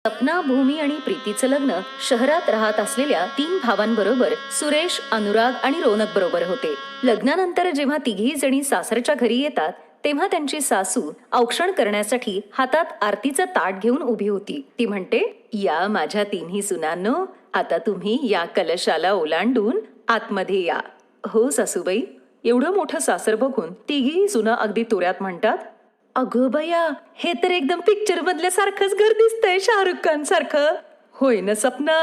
सपना, भूमी आणि प्रीतीचं लग्न शहरात राहत असलेल्या 3 भावांबरोबर सुरेश, अनुराग आणि रोनक बरोबर होते. लग्नानंतर जेव्हा तिघी जणी सासरच्या घरी येतात तेव्हा त्यांची सासू औक्षण करण्यासाठी हातात आरतीचं ताट घेऊन उभी होती. ती म्हणते, या माझ्या तिन्ही सुनांनो, आता तुम्ही या कलशाला ओलांडून आतमध्ये या. हो सासूबाई. एवढं मोठं सासर बघून तिघी सुना अगदी तोऱ्यात म्हणतात, अगं बया, हे तर एकदम पिक्चर मधल्या सारखंच घर दिसतंय, शाहरुख खान सारखं. होय ना सपना,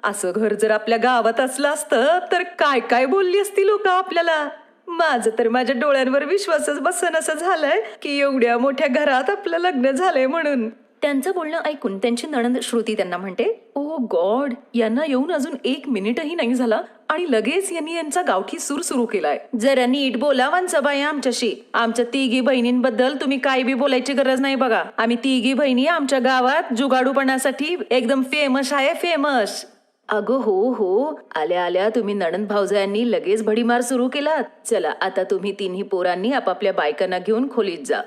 असं घर जर आपल्या गावात असलं असतं तर काय काय बोलली असती लोक आपल्याला. माझं तर माझ्या डोळ्यांवर विश्वासच बसन असं झालंय की एवढ्या मोठ्या घरात आपलं लग्न झालंय म्हणून. त्यांचं बोलणं ऐकून त्यांची नणंद श्रुती त्यांना म्हणते, ओ गॉड, यांना येऊन अजून 1 मिनिटही नाही झाला आणि लगेच यांनी यांचा गावठी सूर सुरू केलाय. जरा नीट बोला वंसबाई आमच्याशी. आमच्या तिघी बहिणींबद्दल तुम्ही काय बी बोलायची गरज नाही बघा. आम्ही तिघी बहिणी आमच्या गावात जुगाडूपणासाठी एकदम फेमस आहे, फेमस. अगं हो हो, आल्या आल्या तुम्ही नणंद भाऊजायांनी लगेच भडीमार सुरू केलात. चला आता तुम्ही तिन्ही पोरांनी आपापल्या बायकांना घेऊन खोलीत जा.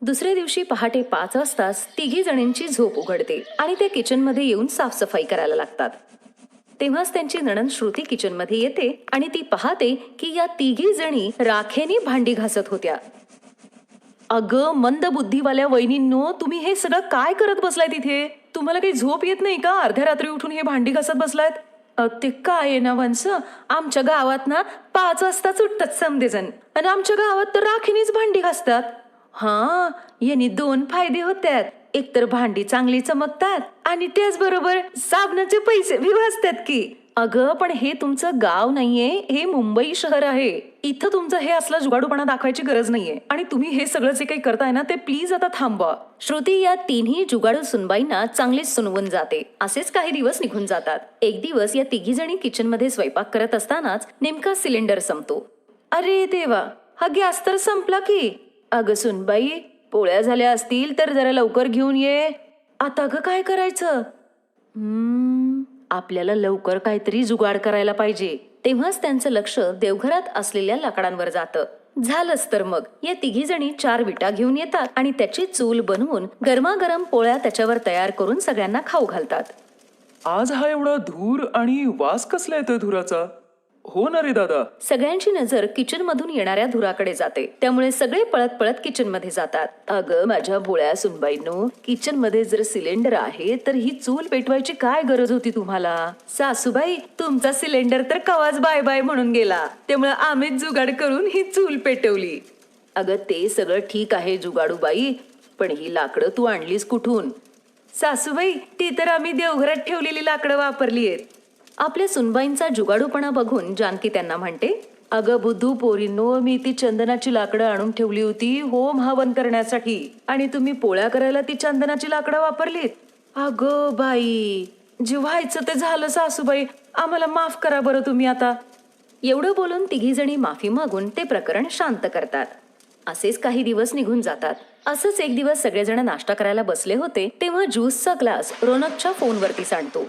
दुसऱ्या दिवशी पहाटे 5 वाजताच तिघी जणींची झोप उघडते आणि ते किचनमध्ये येऊन साफसफाई करायला लागतात. तेव्हाच त्यांची नणंद श्रुती किचनमध्ये येते आणि ती पाहते की या तिघी जणी राखेने भांडी घासत होत्या. अगं मंद बुद्धीवाल्या वहिनींनो, तुम्ही हे सगळं काय करत बसलाय तिथे? तुम्हाला काही झोप येत नाही का? अर्ध्या रात्री उठून हे भांडी घासत बसलायत. ते काय आहे ना वंस, आमच्या गावात ना 5 वाजताच उठतात समदेजण आणि आमच्या गावात तर राखीनेच भांडी घासतात. हा, यांनी 2 फायदे होतात. एक तर भांडी चांगली चमकतात आणि त्याचबरोबर साबणाचे पैसे भी वाचतात की. अगं पण हे तुमचं गाव नाहीये, हे मुंबई शहर आहे. इथं तुमचं हे असलं जुगाडूपणा दाखवायची गरज नाहीये आणि तुम्ही हे सगळं जे काही करताय ना ते प्लीज आता थांबवा. श्रुती या तिन्ही जुगाडू सुनबाईंना चांगलीच सुनवून जाते. असेच काही दिवस निघून जातात. एक दिवस या तिघी जणी किचन मध्ये स्वयंपाक करत असतानाच नेमका सिलेंडर संपतो. अरे देवा, हा गॅस तर संपला की. अगं सुनबाई, पोळ्या झाल्या असतील तर जरा लवकर घेऊन ये. आता ग काय करायचं? आपल्याला लवकर काहीतरी जुगाड करायला पाहिजे. तेव्हाच त्यांचं लक्ष देवघरात असलेल्या लाकडांवर जातं. झालंच तर मग या तिघी जणी 4 विटा घेऊन येतात आणि त्याची चूल बनवून गरमागरम पोळ्या त्याच्यावर तयार करून सगळ्यांना खाऊ घालतात. आज हा एवढा धूर आणि वास कसला येतोय धुराचा? हो ना रे दादा. सगळ्यांची नजर किचन मधून येणाऱ्या धुराकडे जाते. त्यामुळे सगळे पळत पळत किचन मध्ये जातात. अगं माझ्या भोळ्या सुनबाईंनो, किचन मध्ये जर सिलेंडर आहे तर ही चूल पेटवायची काय गरज होती तुम्हाला? सासूबाई, तुमचा सिलेंडर तर कवाच बाय बाय म्हणून गेला, त्यामुळे आम्हीच जुगाड करून ही चूल पेटवली. अगं ते सगळं ठीक आहे जुगाडूबाई, पण ही लाकडं तू आणलीस कुठून? सासूबाई, ती तर आम्ही देवघरात ठेवलेली लाकडं वापरली आहेत. आपल्या सुनबाईंचा जुगाडूपणा बघून जानकी त्यांना म्हणते, अगं बुद्धू पोरींनो, मी ती चंदनाची लाकडं आणून ठेवली होती होम हवन करण्यासाठी आणि तुम्ही पोळ्या करायला ती चंदनाची लाकडं वापरलीत. अगं बाई, जे व्हायचं ते झालं सासूबाई, आम्हाला माफ करा बरं तुम्ही आता. एवढं बोलून तिघी जणी माफी मागून ते प्रकरण शांत करतात. असेच काही दिवस निघून जातात. असंच एक दिवस सगळेजण नाश्ता करायला बसले होते तेव्हा ज्यूसचा ग्लास रोनकच्या फोनवरती सांडतो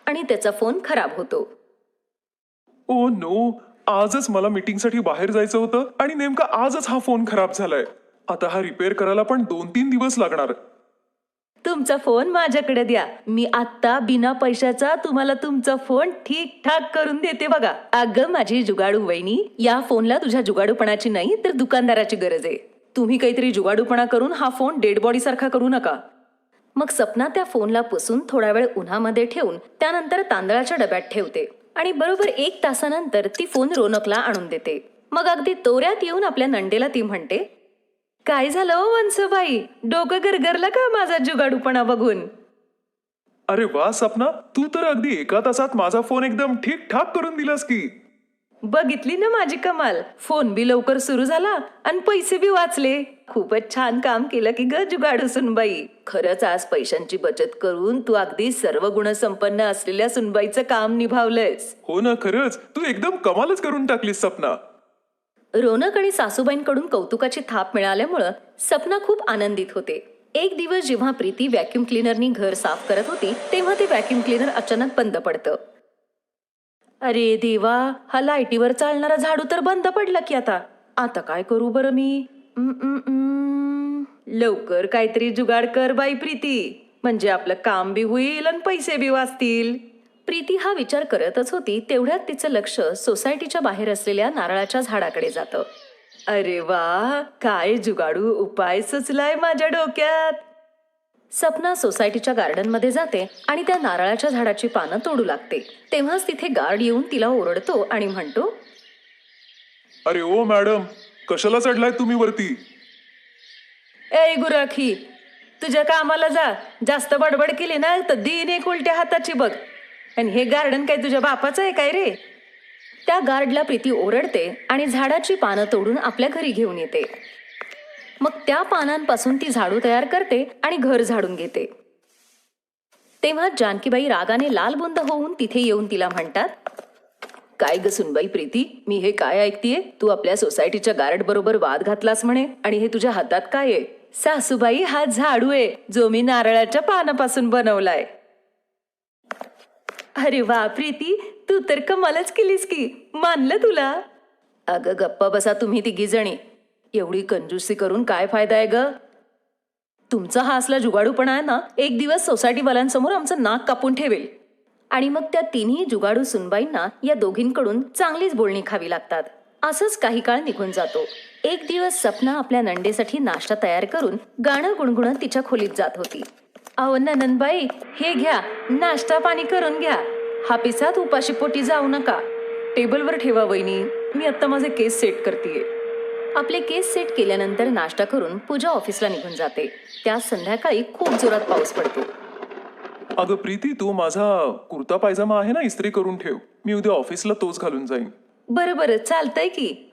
आणि त्याचा फोन खराब होतो. ओ नो, आजच मला मीटिंगसाठी बाहेर जायचं होतं आणि नेमका आजच हा फोन खराब झालाय. आता हा रिपेअर करायला पण 2-3 दिवस लागणार. तुमचा फोन माझ्याकडे द्या, मी आता बिना पैशाचा तुम्हाला तुमचा फोन ठीक ठाक करून देते बघा. अगं माझी जुगाडू वहिनी, या फोनला तुझ्या जुगाडूपणाची नाही तर दुकानदाराची गरज आहे. तुम्ही काहीतरी जुगाडूपणा करून हा फोन डेड बॉडी सारखा करू नका. मग सपना त्या फोनला पुसून थोडा वेळ उन्हामध्ये ठेवून त्यानंतर तांदळाच्या डब्यात ठेवते आणि बरोबर 1 तासानंतर ती फोन रोनकला आणून देते. मग अगदी तोऱ्यात येऊन आपल्या नंडेला ती म्हणते, काय झालं ओ वंसबाई, डोकं गरगरलं का माझा जुगाडूपणा बघून? अरे वा सपना, तू तर अगदी 1 तासात माझा फोन एकदम ठीक ठाक करून दिलास की. बघितली ना माझी कमाल. फोन बी लवकर सुरू झाला आणि पैसे बी वाचले. खूपच छान काम केलं की ग जुगाडू सुनबाई. खरंच आज पैशांची बचत करून तू अगदी सर्व गुणसंपन्न असलेल्या सुनबाईचं काम निभावलंयस. हो ना, खरंच तू एकदम कमालच करून टाकलीस सपना. रोनक आणि सासूबाईंकडून कौतुकाची थाप मिळाल्यामुळं सपना खूप आनंदित होते. एक दिवस जेव्हा प्रीती व्हॅक्यूम क्लीनरनी घर साफ करत होती तेव्हा ते व्हॅक्यूम क्लीनर अचानक बंद पडतं. अरे देवा, हा लाईटीवर चालणारा झाडू तर बंद पडला की आता काय करू बरं मी? लवकर काहीतरी जुगाड कर बाई प्रीती. म्हणजे आपलं काम बी होईल आणि पैसे बी वाचतील. प्रीती हा विचार करतच होती तेवढ्यात तिचं लक्ष सोसायटीच्या बाहेर असलेल्या नारळाच्या झाडाकडे जातं. अरे वा, काय जुगाडू उपाय सुचलाय माझ्या डोक्यात. सपना सोसायटीच्या गार्डनमध्ये जाते आणि त्या नारळाच्या झाडाची पानं तोडू लागते. तेव्हाच तिथे गार्ड येऊन तिला ओरडतो आणि म्हणतो, अरे ओ मॅडम, कशाला चढलाय तुम्ही वरती? ए गुराखी, तुझ्या कामाला जा. जास्त बडबड केली ना तर दिन एक उलट्या हाताची बघ. आणि हे गार्डन काय तुझ्या बापाचं आहे काय रे? त्या गार्डला प्रीती ओरडते आणि झाडाची पानं तोडून आपल्या घरी घेऊन येते. मग त्या पानांपासून ती झाडू तयार करते आणि घर झाडून घेते. तेव्हा जानकीबाई रागाने लालबुंद होऊन तिथे येऊन तिला म्हणतात, काय ग सुनबाई प्रीती, मी हे काय ऐकतेय? तू आपल्या सोसायटीच्या गार्ड बरोबर वाद घातलास म्हणे, आणि हे तुझ्या हातात काय आहे? सासूबाई, हा झाडू आहे जो मी नारळाच्या पानापासून बनवलाय. अरे वा प्रीती, तू तर कमालच केलीस की, मानलं तुला. अगं गप्पा बसा तुम्ही तिघी जणी. एवढी कंजूसी करून काय फायदा आहे ग? तुमचा हा असला जुगाडूपणा आहे ना, एक दिवस सोसायटीवाल्यांसमोर आमचं नाक कापून ठेवेल. आणि मग त्या तिन्ही जुगाडू सुनबाईंना या दोघींकडून चांगलीच बोलणी खावी लागतात. असंच काही काळ निघून जातो. एक दिवस सपना आपल्या नंडेसाठी नाश्ता तयार करून गाणं गुणगुणत तिच्या खोलीत जात होती. अहो नंदनबाई, हे घ्या, नाश्ता पाणी करून घ्या. हा पिसात उपाशी पोटी जाऊ नका. टेबलवर ठेवा वहिनी, मी आता माझे केस सेट करतेय. आपले केस सेट केल्यानंतर नाश्ता करून पूजा ऑफिसला निघून जाते. त्या संध्याकाळी खूप जोरात पाऊस पडतो. अगं प्रीती, तू माझा कुर्ता पायजामा आहे ना, इस्त्री करून ठेव. मी उद्या ऑफिसला तोच घालून जाईन. बरं बरं, चालतंय की.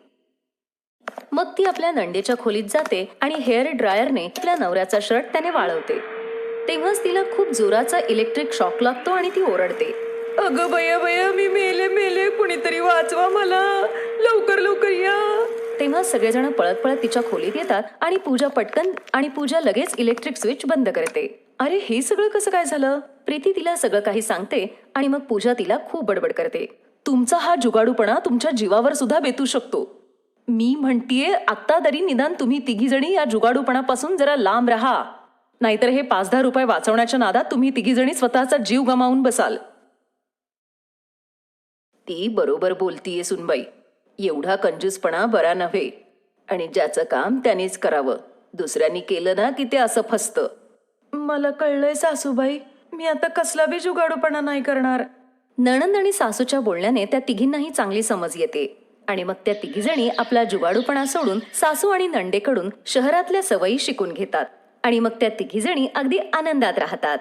मग ती आपल्या नंडेच्या खोलीत जाते आणि हेअर ड्रायरने आपल्या नवऱ्याचा शर्ट त्याने वाळवते. तेव्हाच तिला खूप जोराचा इलेक्ट्रिक शॉक लागतो आणि ती ओरडते, अगं बया बया, मी मेले मेले, कुणीतरी वाचवा मला, लवकर लवकर या. तेव्हा सगळेजण पळत पळत तिच्या खोलीत येतात आणि पूजा लगेच इलेक्ट्रिक स्विच बंद करते. अरे हे सगळं कसं काय झालं? प्रीती तिला सगळं काही सांगते आणि मग पूजा तिला खूप बडबड करते. तुमचा हा जुगाडूपणा तुमच्या जीवावर सुद्धा बेतू शकतो. मी म्हणतीये, आत्ता तरी निदान तुम्ही तिघी जणी या जुगाडूपणापासून जरा लांब राहा. नाहीतर हे 5-10 रुपये वाचवण्याच्या नादात तुम्ही तिघी जणी स्वतःचा जीव गमावून बसाल. ती बरोबर बोलतीये सुनबाई. एवढा कंजूसपणा बरा नव्हे, आणि ज्याचं काम त्यानेच करावं. दुसऱ्यांनी केलं ना की ते असं फसतं. मला कळलंय सासूबाई, मी आता कसला बी जुगाडूपणा नाही करणार. नणंद आणि सासूच्या बोलण्याने त्या तिघींनाही चांगली समज येते आणि मग त्या तिघीजणी आपला जुगाडूपणा सोडून सासू आणि नंडेकडून शहरातल्या सवयी शिकून घेतात आणि मग त्या तिघीजणी अगदी आनंदात राहतात.